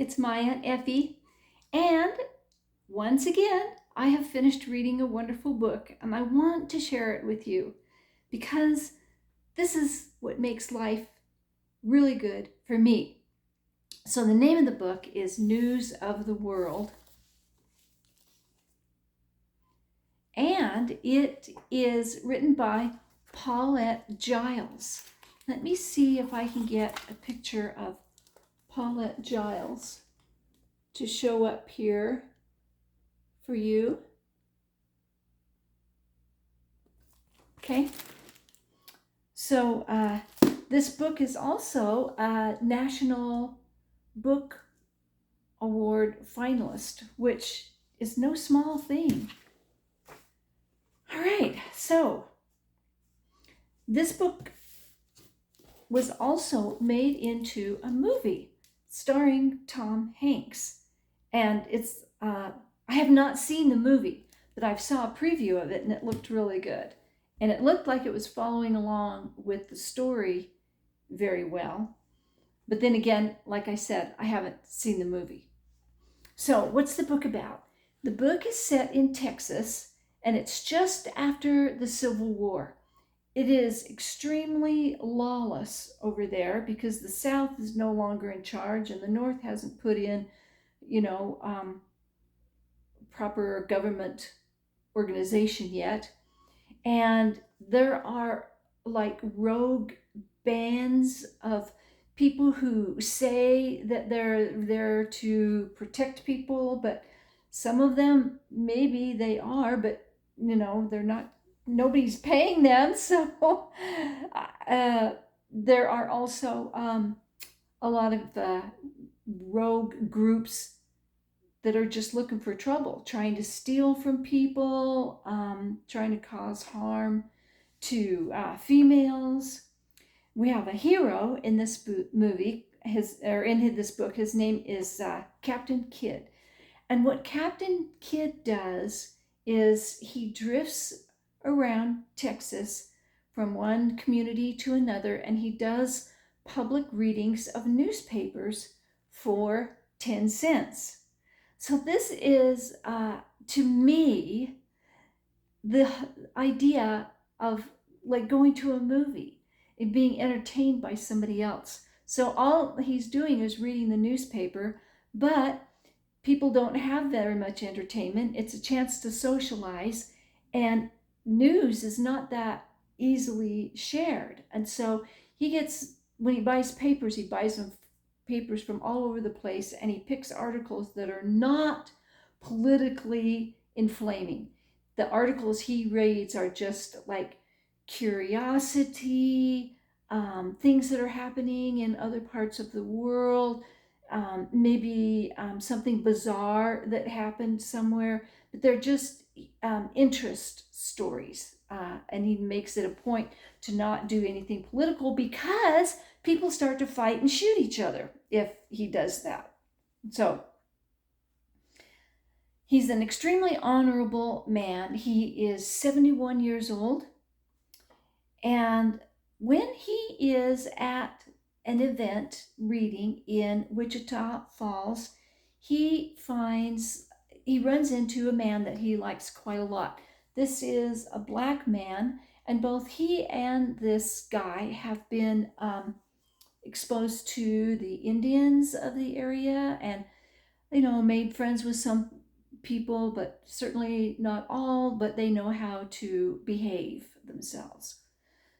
it's my Aunt Effie, and once again, I have finished reading a wonderful book, and I want to share it with you because this is what makes life really good for me. So, the name of the book is News of the World, and it is written by Paulette Jiles. Let me see if I can get a picture of Paulette Jiles to show up here for you. Okay, so this book is also a National Book Award finalist, which is no small thing. All right, so this book was also made into a movie starring Tom Hanks. And it's, I have not seen the movie, but I saw a preview of it and it looked really good. And it looked like it was following along with the story very well. But then again, like I said, I haven't seen the movie. So, what's the book about? The book is set in Texas, and it's just after the Civil War. It is extremely lawless over there because the South is no longer in charge and the North hasn't put in, proper government organization yet. And there are like rogue bands of people who say that they're there to protect people, but some of them maybe they are, but they're not, nobody's paying them. So there are also a lot of rogue groups that are just looking for trouble, trying to steal from people, trying to cause harm to females. We have a hero in this movie, in this book. His name is Captain Kidd. And what Captain Kidd does is he drifts around Texas from one community to another, and he does public readings of newspapers for 10 cents. So this is, to me, the idea of like going to a movie and being entertained by somebody else. So all he's doing is reading the newspaper, but people don't have very much entertainment. It's a chance to socialize, and news is not that easily shared. And so when he buys papers, he buys them papers from all over the place, and he picks articles that are not politically inflaming. The articles he reads are just like curiosity, things that are happening in other parts of the world, maybe something bizarre that happened somewhere, but they're just interest stories. And he makes it a point to not do anything political because people start to fight and shoot each other if he does that. So he's an extremely honorable man. He is 71 years old. And when he is at an event reading in Wichita Falls, he runs into a man that he likes quite a lot. This is a black man, and both he and this guy have been exposed to the Indians of the area, and made friends with some people, but certainly not all, but they know how to behave themselves.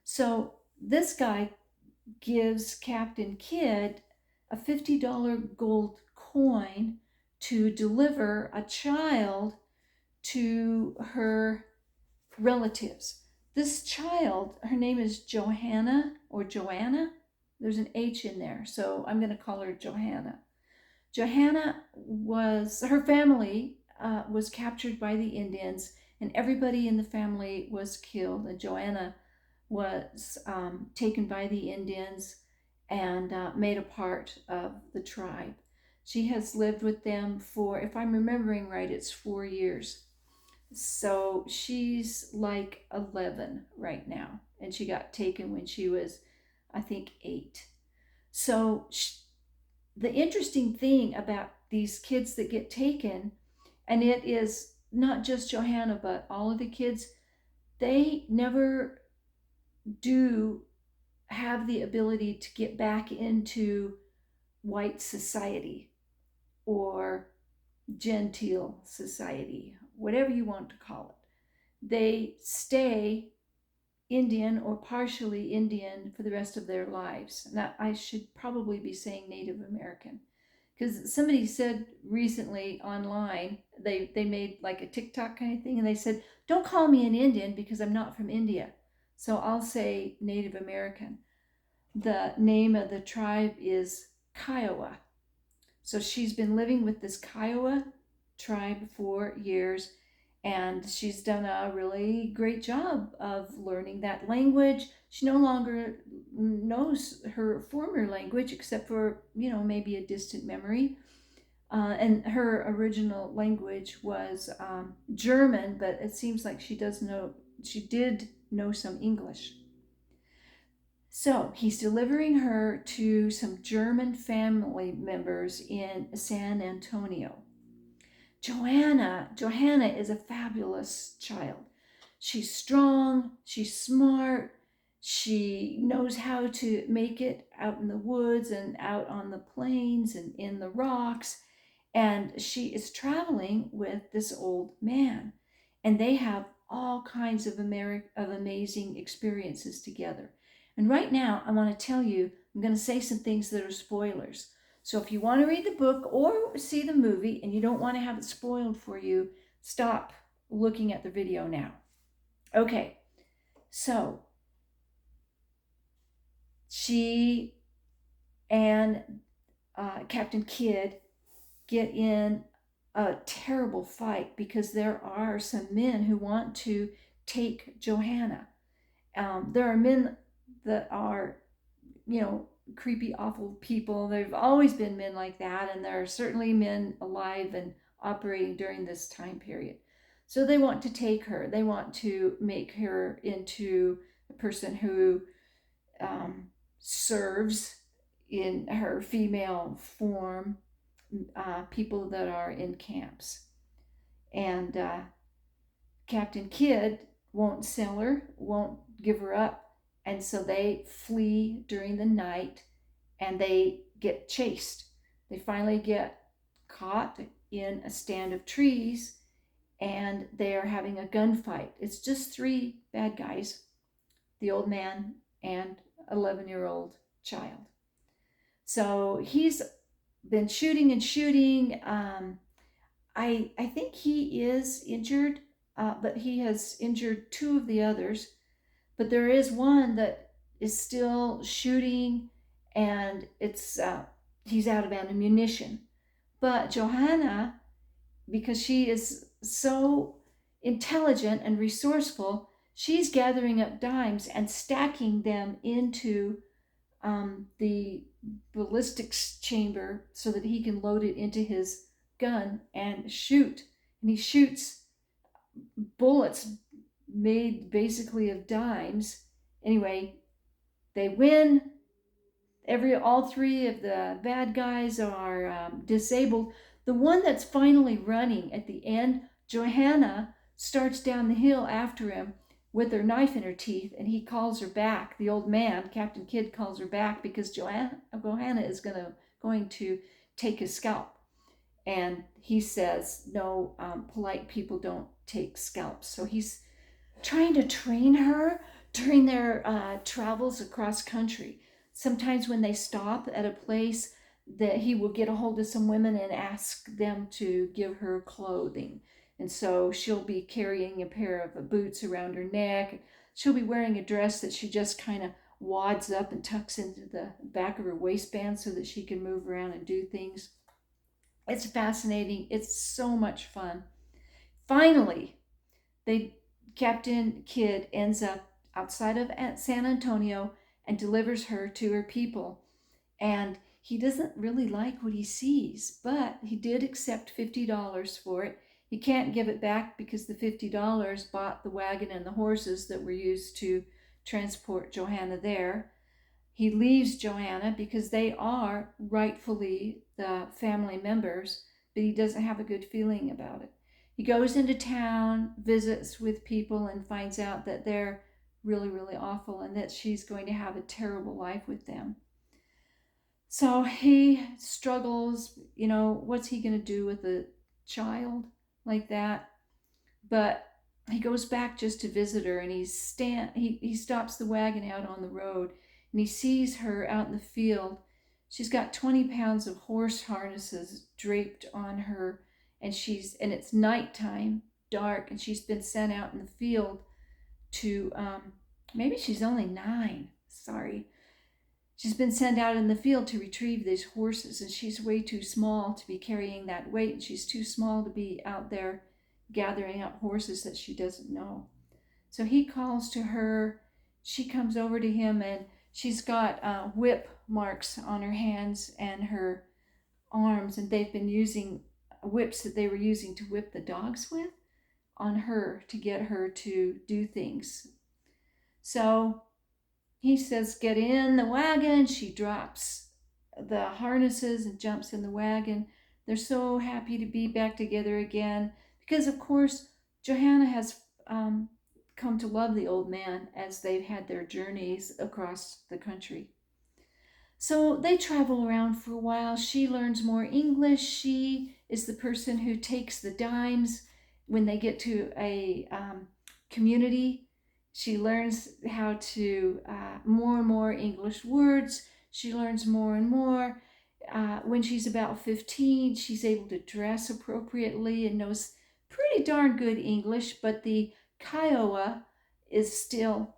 So this guy gives Captain Kidd a $50 gold coin to deliver a child to her relatives. This child, her name is Johanna or Joanna. There's an H in there, so I'm going to call her Johanna. Her family was captured by the Indians, and everybody in the family was killed, and Joanna was taken by the Indians and made a part of the tribe. She has lived with them for, if I'm remembering right, it's 4 years. So she's like 11 right now, and she got taken when she was, I think, 8. So the interesting thing about these kids that get taken, and it is not just Johanna, but all of the kids, they never do have the ability to get back into white society or genteel society, whatever you want to call it. They stay Indian or partially Indian for the rest of their lives. Now, I should probably be saying Native American, because somebody said recently online, they made like a TikTok kind of thing, and they said, don't call me an Indian because I'm not from India. So I'll say Native American. The name of the tribe is Kiowa. So she's been living with this Kiowa tribe for years, and she's done a really great job of learning that language. She no longer knows her former language except for, maybe a distant memory. And her original language was German, but it seems like she did know some English. So he's delivering her to some German family members in San Antonio. Johanna is a fabulous child. She's strong, she's smart, she knows how to make it out in the woods and out on the plains and in the rocks. And she is traveling with this old man, and they have all kinds of amazing experiences together. And right now, I want to tell you, I'm going to say some things that are spoilers. So if you want to read the book or see the movie and you don't want to have it spoiled for you, stop looking at the video now. Okay, so she and Captain Kidd get in a terrible fight because there are some men who want to take Johanna. There are men that are, creepy, awful people. There've always been men like that, and there are certainly men alive and operating during this time period. So they want to take her. They want to make her into a person who serves in her female form people that are in camps. And Captain Kidd won't sell her, won't give her up. And so they flee during the night and they get chased. They finally get caught in a stand of trees and they are having a gunfight. It's just three bad guys, the old man and 11-year-old child. So he's been shooting and shooting. I think he is injured, but he has injured two of the others. But there is one that is still shooting, and he's out of ammunition. But Johanna, because she is so intelligent and resourceful, she's gathering up dimes and stacking them into the ballistics chamber so that he can load it into his gun and shoot. And he shoots bullets made basically of dimes. Anyway, they win. All three of the bad guys are disabled. The one that's finally running at the end, Johanna, starts down the hill after him with her knife in her teeth, and he calls her back. The old man, Captain Kidd, calls her back because Johanna is going to take his scalp. And he says, no, polite people don't take scalps. So he's trying to train her during their travels across country. Sometimes when they stop at a place, that he will get a hold of some women and ask them to give her clothing. And so she'll be carrying a pair of boots around her neck. She'll be wearing a dress that she just kind of wads up and tucks into the back of her waistband so that she can move around and do things. It's fascinating. It's so much fun. Finally, Captain Kidd ends up outside of San Antonio and delivers her to her people. And he doesn't really like what he sees, but he did accept $50 for it. He can't give it back because the $50 bought the wagon and the horses that were used to transport Johanna there. He leaves Joanna because they are rightfully the family members, but he doesn't have a good feeling about it. He goes into town, visits with people, and finds out that they're really, really awful and that she's going to have a terrible life with them. So he struggles, what's he going to do with a child like that? But he goes back just to visit her, and he stops the wagon out on the road, and he sees her out in the field. She's got 20 pounds of horse harnesses draped on her, and it's nighttime, dark, and she's been sent out in the field to maybe she's only 9. Sorry. She's been sent out in the field to retrieve these horses, and she's way too small to be carrying that weight, and she's too small to be out there gathering up horses that she doesn't know. So he calls to her. She comes over to him, and she's got whip marks on her hands and her arms, and they've been using whips that they were using to whip the dogs with on her to get her to do things. So he says, get in the wagon. She drops the harnesses and jumps in the wagon. They're so happy to be back together again because, of course, Johanna has come to love the old man as they've had their journeys across the country. So they travel around for a while. She learns more English. She is the person who takes the dimes when they get to a community. She learns how to more and more English words. She learns more and more. When she's about 15, she's able to dress appropriately and knows pretty darn good English, but the Kiowa is still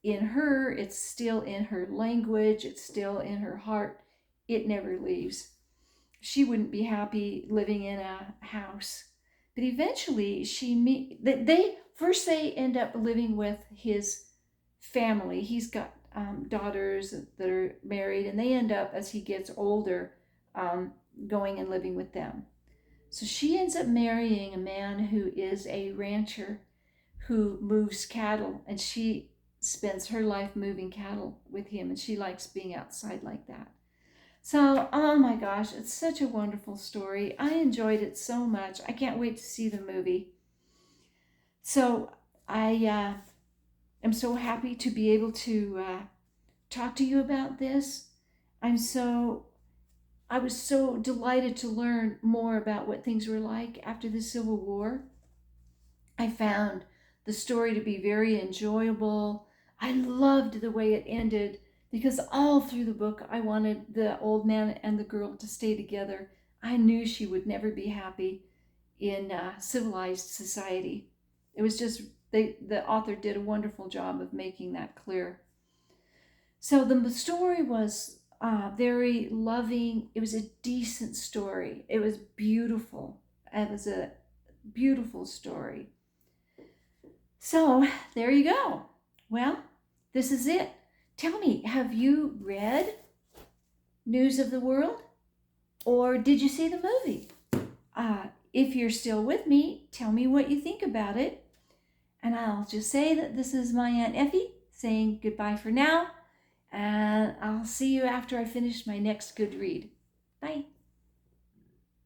in her. It's still in her language. It's still in her heart. It never leaves. She wouldn't be happy living in a house. But eventually they end up living with his family. He's got daughters that are married, and they end up, as he gets older, going and living with them. So she ends up marrying a man who is a rancher who moves cattle, and she spends her life moving cattle with him, and she likes being outside like that. So, oh my gosh, it's such a wonderful story. I enjoyed it so much. I can't wait to see the movie. So, I am so happy to be able to talk to you about this. I was so delighted to learn more about what things were like after the Civil War. I found the story to be very enjoyable. I loved the way it ended because all through the book, I wanted the old man and the girl to stay together. I knew she would never be happy in civilized society. It was just, the author did a wonderful job of making that clear. So the story was very loving. It was a decent story. It was beautiful. It was a beautiful story. So there you go. Well, this is it. Tell me, have you read News of the World? Or did you see the movie? If you're still with me, tell me what you think about it. And I'll just say that this is my Aunt Effie saying goodbye for now. And I'll see you after I finish my next good read. Bye.